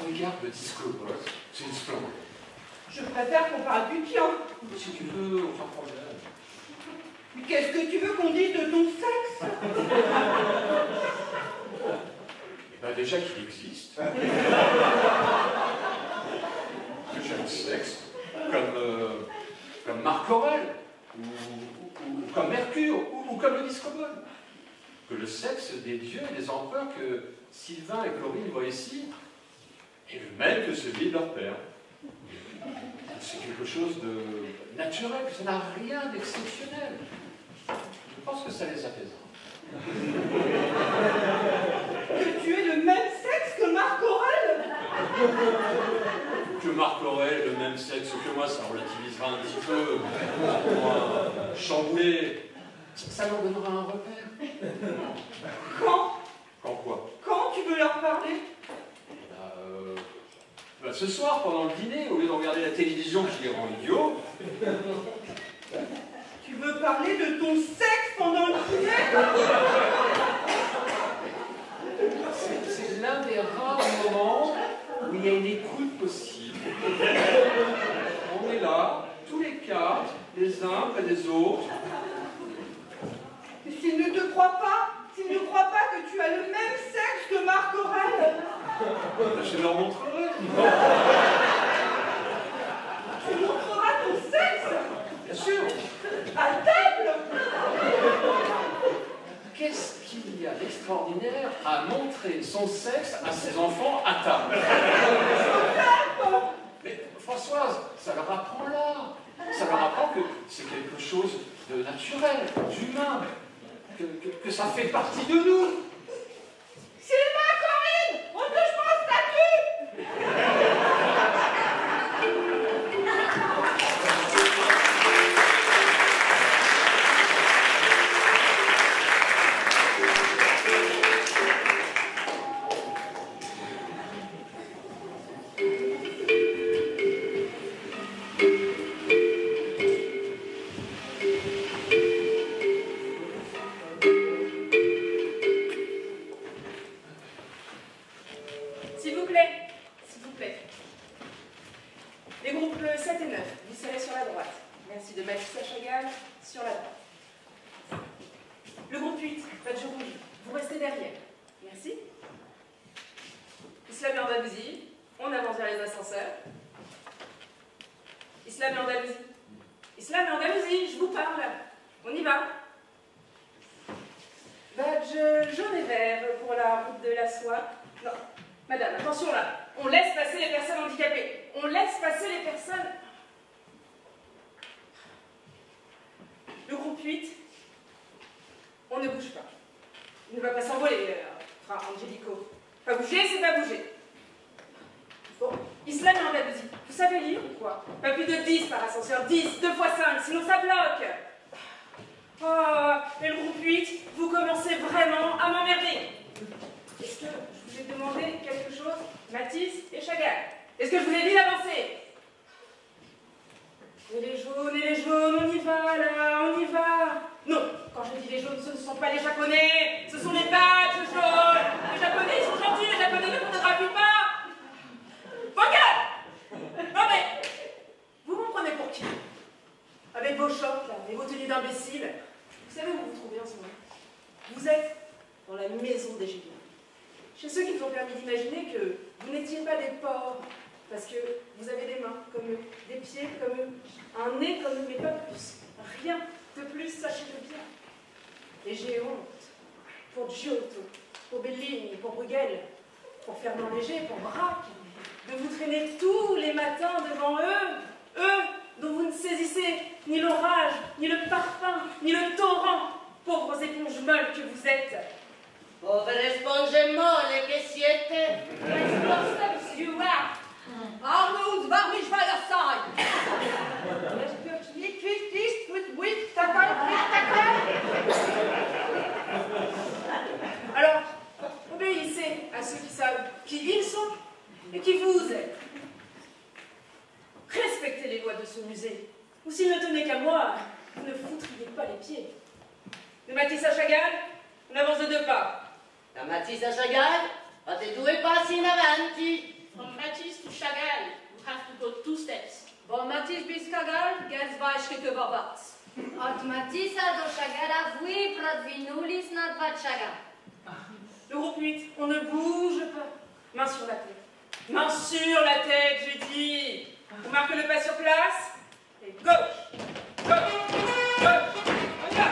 E: Regarde le discours, c'est une splendide.
C: Je préfère qu'on parle du tien.
E: Si tu veux, aucun problème.
C: Mais qu'est-ce que tu veux qu'on dise de ton sexe?
E: Ben déjà qu'il existe. Que j'ai un sexe, comme Marc Aurèle, ou comme Mercure, ou comme le Discobole. Que le sexe des dieux et des empereurs que Sylvain et Chlorine voient ici est le même que celui de leur père. C'est quelque chose de naturel, ça n'a rien d'exceptionnel. Je pense que ça les apaisera.
C: Que tu aies le même sexe que Marc Aurèle?
E: Que Marc Aurèle ait le même sexe que moi, ça relativisera un petit peu. Moi, chamboulé, ça leur donnera un repère.
C: Quand?
E: Quand quoi?
C: Quand tu veux leur parler?
E: Ce soir, pendant le dîner, au lieu de regarder la télévision qui les rend idiots.
C: Tu veux parler de ton sexe pendant le dîner?
E: C'est l'un des rares moments où il y a une écoute possible. On est là, tous les quatre, les uns près des autres.
C: Et s'ils ne te croient pas, s'ils ne croient pas que tu as le même sexe que Marc Aurèle,
E: je leur montrerai.
C: tu montreras ton sexe
E: Bien sûr.
C: à table.
E: Qu'est-ce qu'il y a d'extraordinaire à montrer son sexe à ses enfants à table? Mais Françoise, ça leur apprend l'art. Ça leur apprend que c'est quelque chose de naturel, d'humain, que ça fait partie de nous.
C: Sylvain, Corinne, on touche pas au statut.
F: S'il vous plaît, s'il vous plaît. Les groupes 7 et 9, vous serez sur la droite. Merci de Mathis à Chagall, sur la droite. Le groupe 8, badge rouge, vous restez derrière. Merci. Islam et Andalousie, on avance vers les ascenseurs. Islam et Andalousie. Islam et Andalousie, je vous parle. On y va. Badge jaune et vert pour la route de la soie. Non. Madame, attention là, on laisse passer les personnes handicapées. On laisse passer les personnes... Le groupe 8, on ne bouge pas. Il ne va pas s'envoler, frère Angelico. Pas bouger, c'est pas bouger. Bon, Islam et Andalousie, vous savez lire ou quoi? Pas plus de 10 par ascenseur, 10, 2 fois 5, sinon ça bloque. Oh, et le groupe 8, vous commencez vraiment à m'emmerder. Est-ce que je vous ai demandé quelque chose, Mathis et Chagall? Est-ce que je vous ai dit d'avancer? Et les jaunes, on y va là, on y va. Non, quand je dis les jaunes, ce ne sont pas les japonais, ce sont les badges jaunes. Les japonais, ils sont gentils, les japonais ne photographient pas. Regarde! Non mais, vous me prenez pour qui? Avec vos shorts là, et vos tenues d'imbéciles. Vous savez où vous vous trouvez en ce moment? Vous êtes dans la maison des géniaux. Chez ceux qui vous ont permis d'imaginer que vous n'étiez pas des porcs, parce que vous avez des mains comme eux, des pieds comme eux, un nez comme eux, mais pas plus. Rien de plus, sachez-le bien. Et j'ai honte pour Giotto, pour Bellini, pour Bruegel, pour Fernand Léger, pour Braque, de vous traîner tous les matins devant eux dont vous ne saisissez ni l'orage, ni le parfum, ni le torrent, pauvres éponges molles que vous êtes.
D: Povere sponge molle che siete.
B: Responsible you are. Arnold, varnish by your side.
F: Alors, obéissez à ceux qui savent qui ils sont et qui vous êtes. pieds. De Matisse à Chagall, on avance de 2 pas.
D: Da Matisse a Chagall, fate 2 passi in avanti.
I: From Matisse to Chagall, you have to go 2 steps.
C: Von Matisse bis Chagall, gehen 2 Schritte vorwärts.
B: Od Matissa do Chagalla, oui, prodvinulis na 2 Chagall.
F: Le groupe 8, on ne bouge pas. Main sur la tête. Main sur la tête, j'ai dit. On marque le pas sur place. Et gauche. Gauche. Gauche. On y va.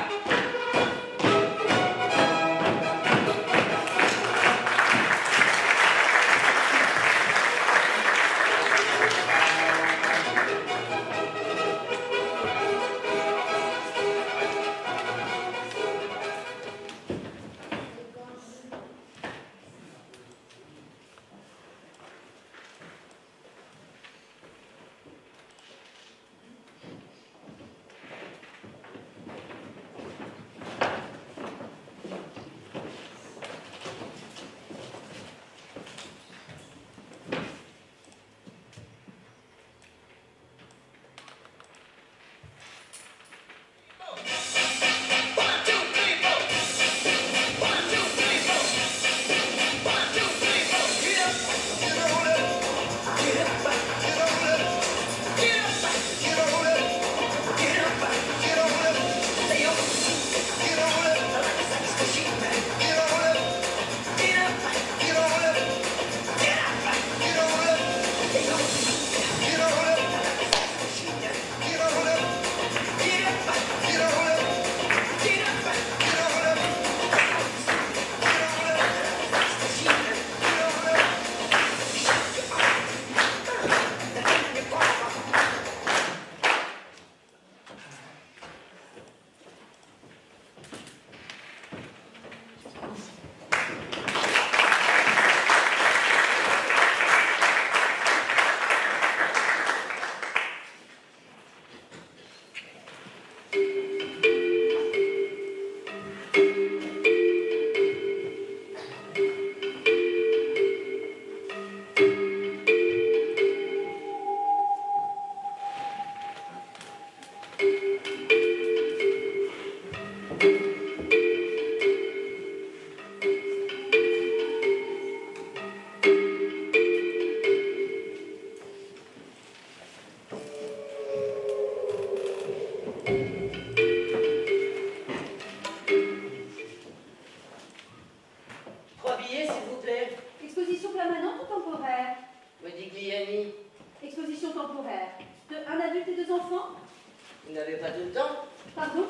D: Vous n'avez pas tout le temps?
B: Pardon?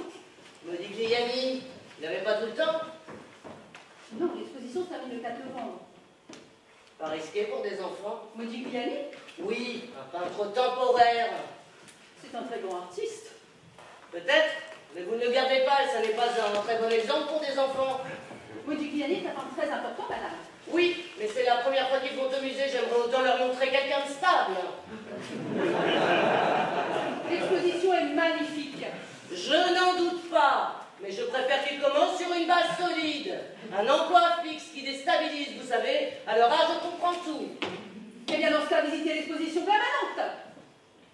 D: Modigliani, vous n'avez pas tout le temps?
B: Non, l'exposition se termine le 4 novembre.
D: Pas risqué pour des enfants?
B: Modigliani?
D: Oui, un peintre temporaire.
B: C'est un très grand artiste.
D: Peut-être, mais vous ne le gardez pas, ça n'est pas un très bon exemple pour des enfants.
B: Modigliani est un peintre très important, madame.
D: Oui, mais c'est la première fois qu'ils vont au musée, j'aimerais autant leur montrer quelqu'un de stable.
B: L'exposition est magnifique.
D: Je n'en doute pas, mais je préfère qu'ils commencent sur une base solide. Un emploi fixe qui déstabilise, vous savez, alors là, je comprends tout.
B: Eh bien, dans ce cas, visitez l'exposition permanente.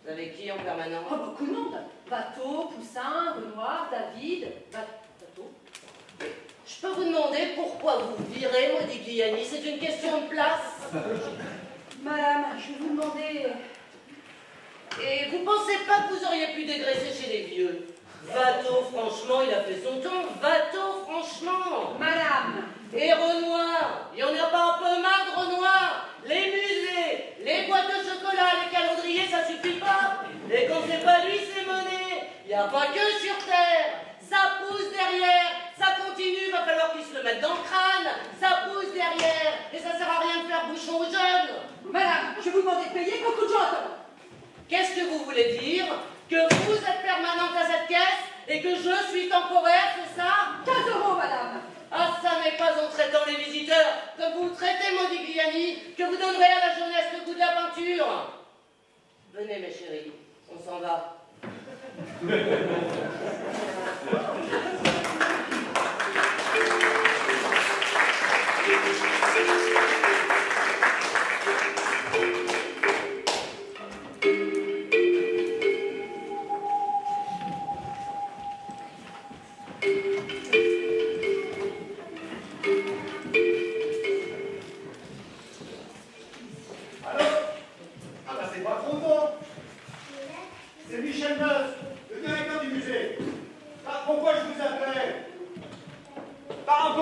D: Vous avez qui en permanence?
B: Oh, beaucoup de monde. Watteau, Poussin, Renoir, David, Watteau.
D: Je peux vous demander pourquoi vous virez Modigliani? C'est une question de place.
B: Madame, je vais vous demander...
D: Et vous pensez pas que vous auriez pu dégraisser chez les vieux? Watteau, franchement, il a fait son temps. Watteau, franchement.
B: Madame.
D: Et Renoir, il n'y en a pas un peu marre de Renoir? Les musées, les boîtes de chocolat, les calendriers, ça suffit pas? Et quand c'est pas lui, c'est Monet. Il n'y a pas que sur Terre. Ça pousse derrière, ça continue, va falloir qu'ils se le mettent dans le crâne. Ça pousse derrière, et ça sert à rien de faire bouchon aux jeunes.
B: Madame, je vais vous demander de payer beaucoup de gens attendent.
D: Qu'est-ce que vous voulez dire? Que vous êtes permanente à cette caisse et que je suis temporaire, c'est ça?
B: 15 €, madame.
D: Ah, ça n'est pas en traitant les visiteurs que vous traitez Modigliani que vous donnerez à la jeunesse le goût de la peinture. Venez, mes chéris, on s'en va.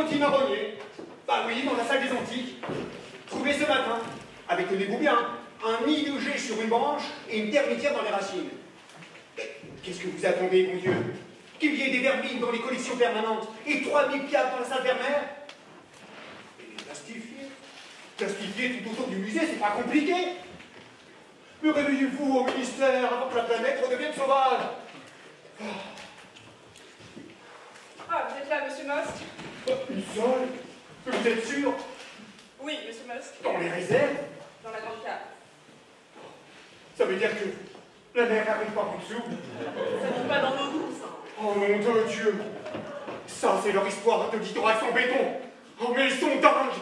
G: petit marronnier. Bah oui, dans la salle des antiques. Trouvé ce matin, avec tenez-vous bien, un nid de jet sur une branche et une termitière dans les racines. Qu'est-ce que vous attendez, mon Dieu? Qu'il y ait des vermines dans les collections permanentes et 3000 piastres dans la salle vermeire? Et plastifié? Plastifié tout autour du musée, c'est pas compliqué. Mais réveillez-vous au ministère avant que la planète redevienne sauvage.
F: Ah, vous êtes là, monsieur Mosque?
G: Une seule? Vous êtes sûr?
F: Oui, monsieur Mosque.
G: Dans les réserves?
F: Dans la grande cave.
G: Ça veut dire que la mer arrive par en dessous?
C: Ça ne va pas dans nos goûts, ça.
G: Oh nom de Dieu! Ça, c'est leur histoire de littoral sans béton! Oh, mais ils sont dingues!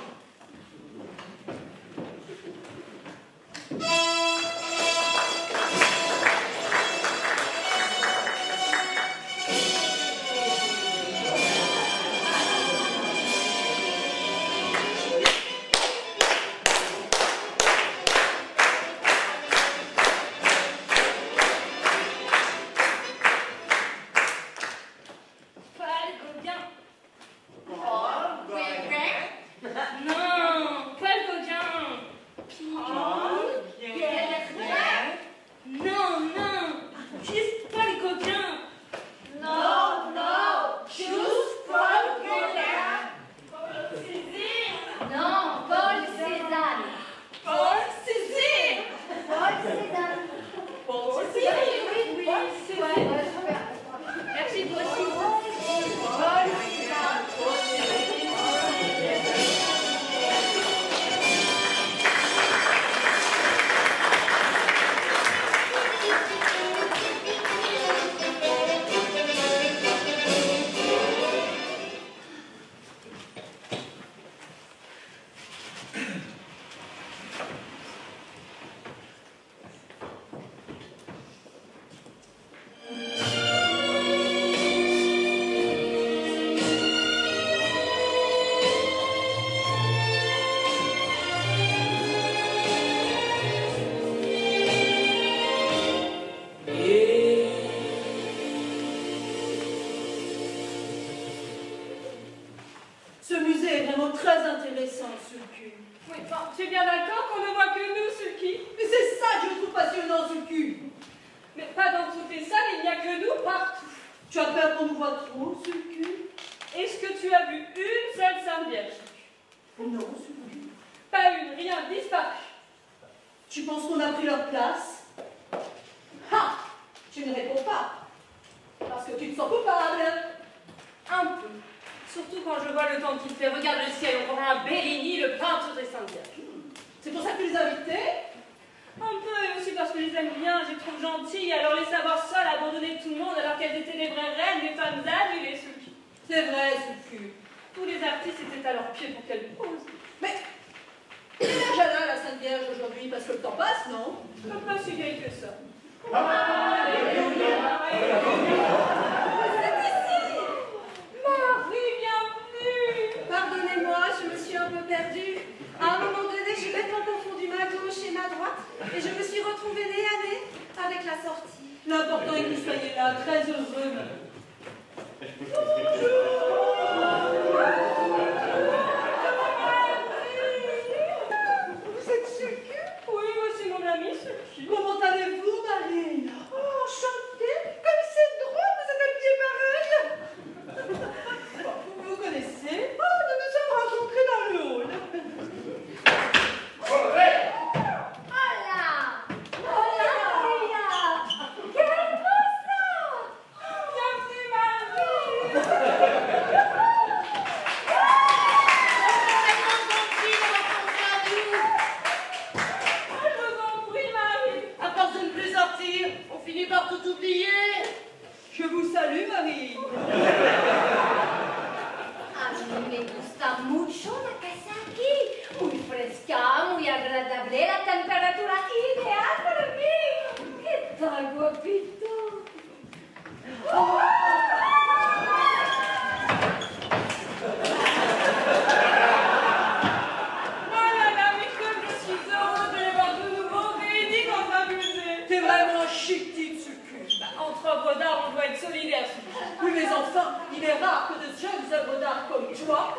C: Oui, mais enfin, il est rare que de jeunes œuvres d'art comme toi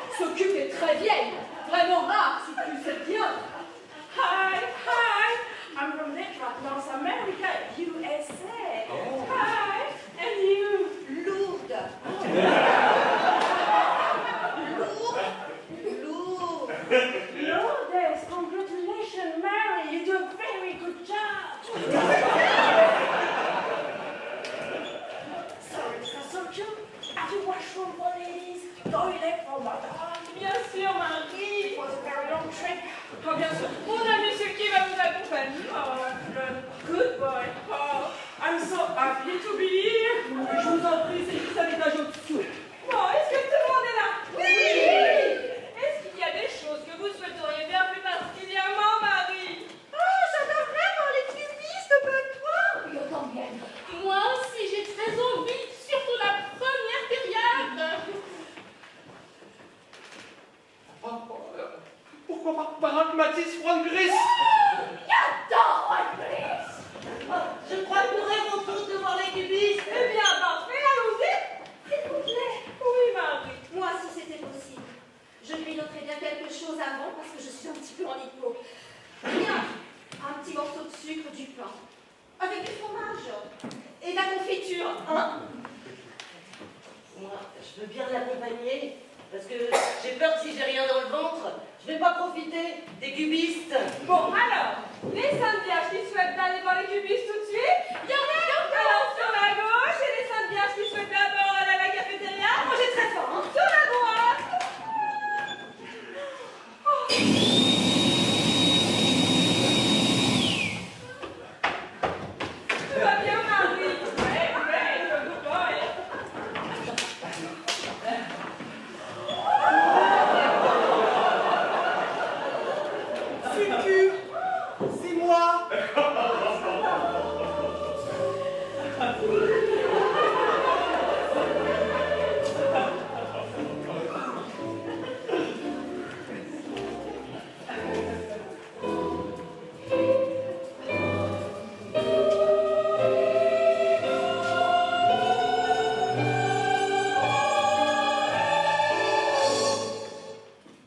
C: to washroom for ladies, toilet for madame.
F: Bien sûr, Marie.
C: It was a very long trip.
F: Oh, bien sûr. Mon ami Suki va vous accompagner. Oh, good boy. Oh, I'm so happy to be here.
C: Je vous en prie, c'est à l'étage au-dessous.
F: Bon, est-ce que tout le monde est là?
C: Oui!
F: Est-ce qu'il y a des choses que vous souhaiteriez faire plus particulièrement, Marie?
C: Oh, j'adore vraiment les cubistes, ben toi!
H: Yo también.
I: Moi aussi, j'ai très envie, surtout la première période.
E: Pourquoi pas Mathis Franck-Gris?
H: J'adore One Piece.
D: Je crois que nous rêvons tous de voir les cubistes.
F: Eh bien, parfait, allons-y.
B: S'il vous plaît.
F: Oui, Marie.
B: Moi, si c'était possible, je lui noterais bien quelque chose avant parce que je suis un petit peu en hypo. Bien, un petit morceau de sucre, du pain, avec du fromage et de la confiture, hein?
D: Moi, je veux bien l'accompagner, parce que j'ai peur que si j'ai rien dans le ventre, je vais pas profiter des cubistes.
F: Bon, alors, les saintes vierges qui souhaitent aller voir les cubistes tout de suite, il y en a donc alors sur la gauche, et les saintes vierges qui souhaitent d'abord aller à la cafétéria, mangez très fort, hein, sur la droite. Tout va bien, Marie. Ouais, good boy.
G: Fucu, c'est moi.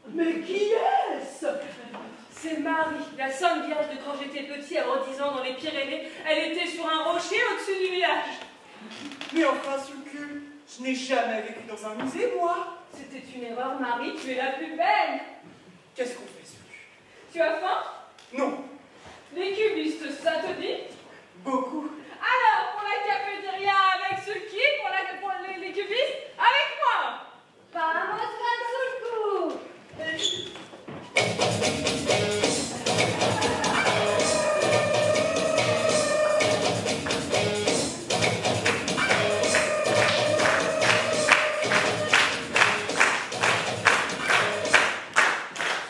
C: Mais qui est-ce?
F: C'est Marie, la sainte vierge de quand j'étais petit, à 10 ans, dans les Pyrénées. Elle était sur un rocher au-dessus du village.
G: Mais enfin, Fucu, je n'ai jamais vécu dans un musée, moi.
F: C'était une erreur, Marie, tu es la plus belle.
G: Qu'est-ce qu'on fait, Fucu?
F: Tu as faim?
G: Non,
F: Les cubistes, ça te dit?
G: beaucoup.
F: Alors, pour la cafétéria avec Sulky, pour les cubistes, avec moi.
H: Vamos, Sulku.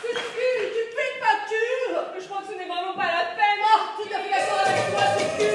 C: Fucu, tu te fais une pâture?
F: Je crois que ce n'est vraiment pas la peine.
C: Oh, tout à fait d'accord avec toi, Fucu.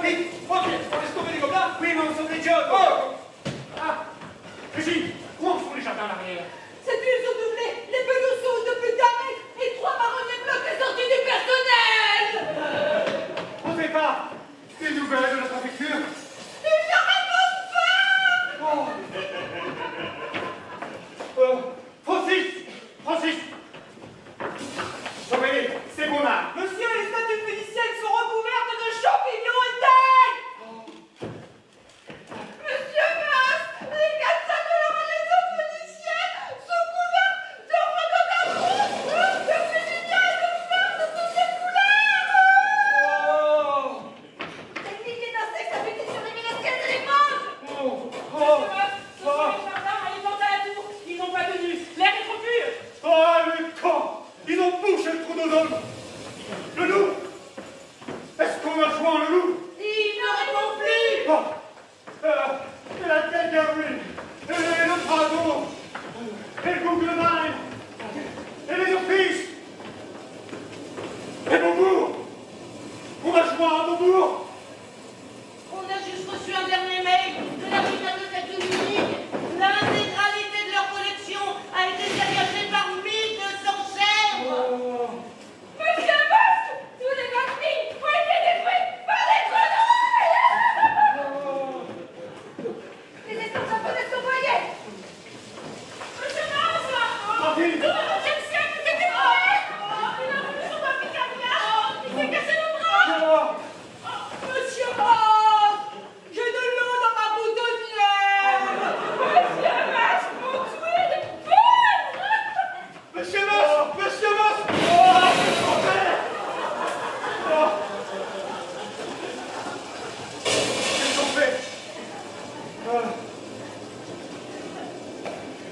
G: vite.
E: Ok, on laisse tomber les gobelins.
G: Oui, mais on sauve les jobs.
E: Oh. Ah, Régine, comment font les jardins à l'arrière?
C: Cette ville sont doublées, les pelouses sont de plus d'1 mètre et 3 marronniers bloquent les sorties du personnel.
G: On fait pas des nouvelles de la préfecture.
C: Ils ne répondent pas.
G: Francis. Francis. Surveillez, c'est mon âme.
C: Monsieur, les statues vénitiennes sont recouvertes de champignons et d'algues. Monsieur Mas, les 4 salles de la Renaissance vénitienne sont couvertes de rhododendrons, de félinia et de fleurs de toutes les couleurs. Des milliers d'insectes habités sur les Velasquez et les manches.
F: Monsieur Mas, ce sont les jardins alimentent à la tour. Ils n'ont pas de nus. L'air est trop pur.
G: Oh, le camp. Ils ont bouché le trou d'ozone. Le loup. Est-ce qu'on a joué en le loup?
C: Il ne répond plus.
G: Oh. Et la Calgary. Et le Prado. Et le Google Mine. Et les offices. Et Beaubourg. On a joué à Beaubourg.
D: On a juste reçu un dernier mail de la bibliothèque de Munich. L'intégralité de leur collection a été saccagée par 1200 chèvres.
C: Monsieur Mas, tous les vaccins ont été détruits par des grenouilles. Les esclaves japonais sont noyés. Monsieur Mas,
G: Tranquille.
C: tout le 20e siècle, c'était vrai. Il a voulu son papier cardiaque. Il s'est cassé le bras. Monsieur Mas, j'ai de l'eau dans ma boutonnière. Monsieur Mas, vous tuez les pauvres.
G: Monsieur Moss. Monsieur Moss. Oh, c'est français. Oh. Qu'est-ce qu'on fait?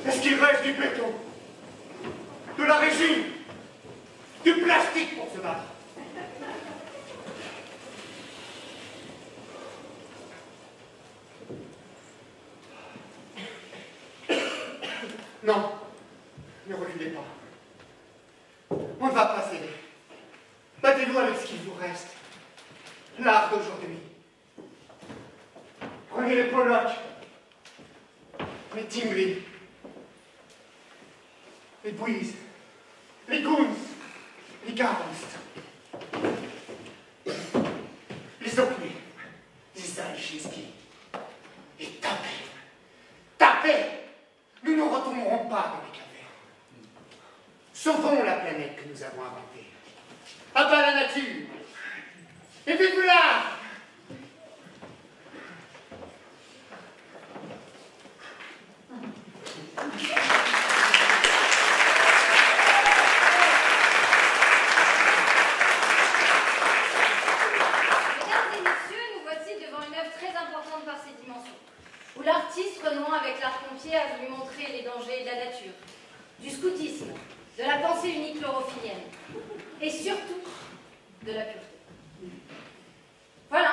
G: Est-ce qu'il reste du béton? De la résine? Du plastique pour se battre? Non, ne reculez pas. On ne va pas céder. Battez-vous avec ce qu'il vous reste. L'art d'aujourd'hui. Prenez les Pollock, les Tingley, les Bouise, les Goons, les Garoust, les Oakley, les Zalchinski. Et tapez, tapez. Nous ne retournerons pas dans les cavernes. Sauvons la planète que nous avons inventée. À bas la nature. Et vive l'art.
B: Mesdames et messieurs, nous voici devant une œuvre très importante par ses dimensions, où l'artiste, renouant avec l'art-pompier, a voulu montrer les dangers de la nature, du scoutisme, de la pensée unique chlorophyllienne, et surtout de la pureté. Voilà.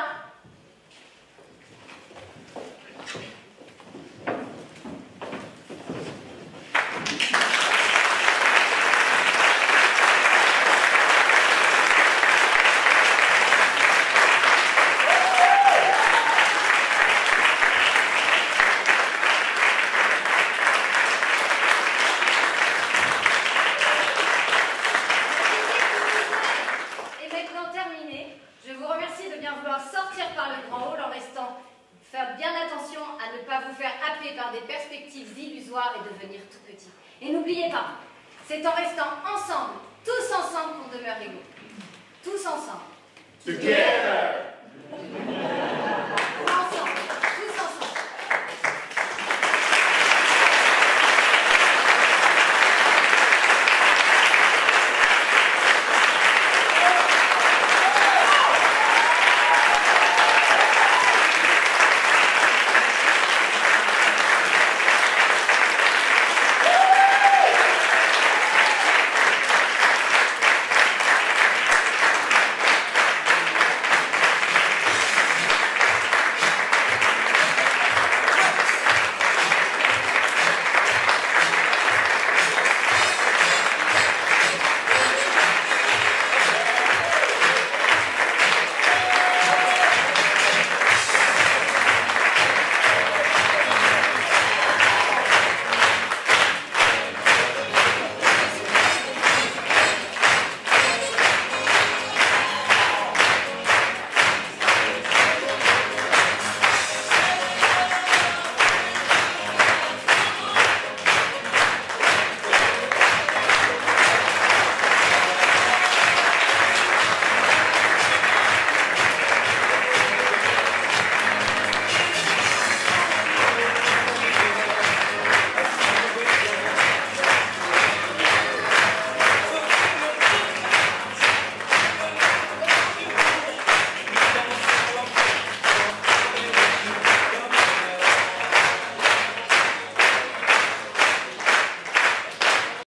B: Et maintenant terminé, je vous remercie de bien vouloir sortir par le grand hall en restant. Faire bien attention à ne pas vous faire happer par des perspectives illusoires et devenir tout petit. Et n'oubliez pas, c'est en restant ensemble, tous ensemble, qu'on demeure égaux. Tous ensemble.
G: Together.
B: Ensemble.